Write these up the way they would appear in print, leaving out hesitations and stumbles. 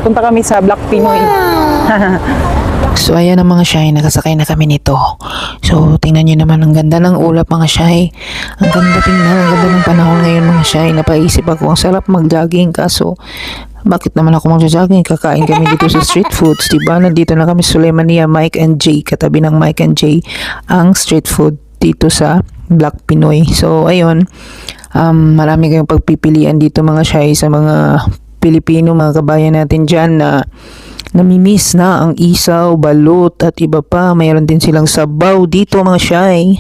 Punta kami sa Black Pinoy. So ayan ang mga shy, nakasakay na kami nito. So tingnan nyo naman, ang ganda ng ulap mga shy. Ang ganda tingnan, ang ganda ng panahon ngayon mga shy. Napaisip ako, ang sarap mag-jogging, kaso bakit naman ako mag-jogging? Kakain kami dito sa street foods, diba? Nandito na kami Suleimania, Mike and Jay, katabi ng Mike and Jay ang street food dito sa Black Pinoy. So ayun, marami kayong pagpipilian dito mga shy sa mga Pilipino, mga kabayan natin dyan na namimiss na ang isaw, balut at iba pa. Mayroon din silang sabaw dito mga shy.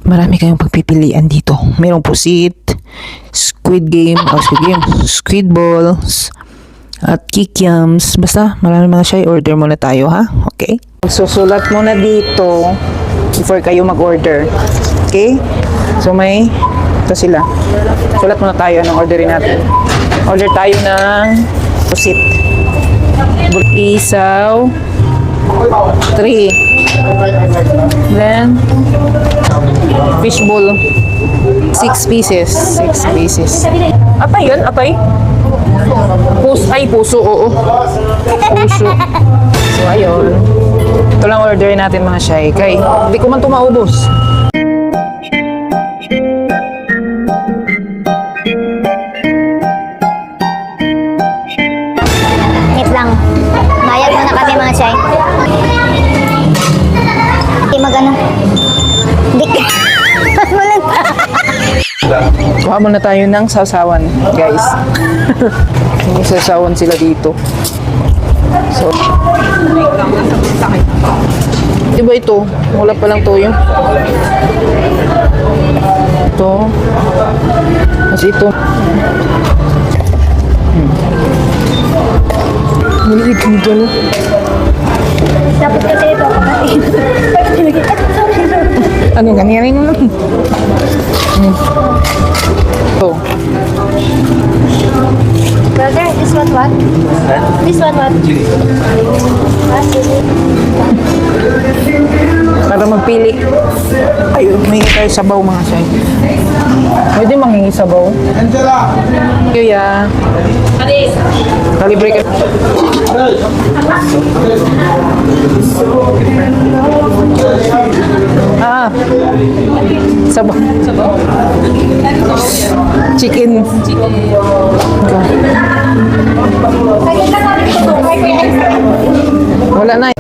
Marami kayong pagpipilian dito. Mayroong pusit, squid balls, at kikiams. Basta marami mga shy. Order muna tayo ha. Okay? Susulat muna dito before kayo mag-order. Okay? So ito sila. Sulat muna tayo. Anong orderin natin? Order tayo ng pusit. Isaw 3. Then fishbowl 6 pieces. Atay yun? Atay? Puso, oo. Puso. So ayun. Ito lang orderin natin mga shy. Kay, hindi ko man ito maubos. Lang. Bayad muna kami mga chay. Hindi magano. Hindi. Kuha muna tayo ng sasawan, guys. May sasawan sila dito. So, diba ito? Wala pa lang toyo. Ito. Mas ito. Maliit mo dyan. Dapat kasi ito kapatid. Ano ganyan mo? Oh. Brother, this one what? This one what? Para magpili. Ayun, may tayo sabaw mga shy. Pwede manghingi sabaw. Kuya. Kalibre ka. Sabaw. Chicken. Wala na.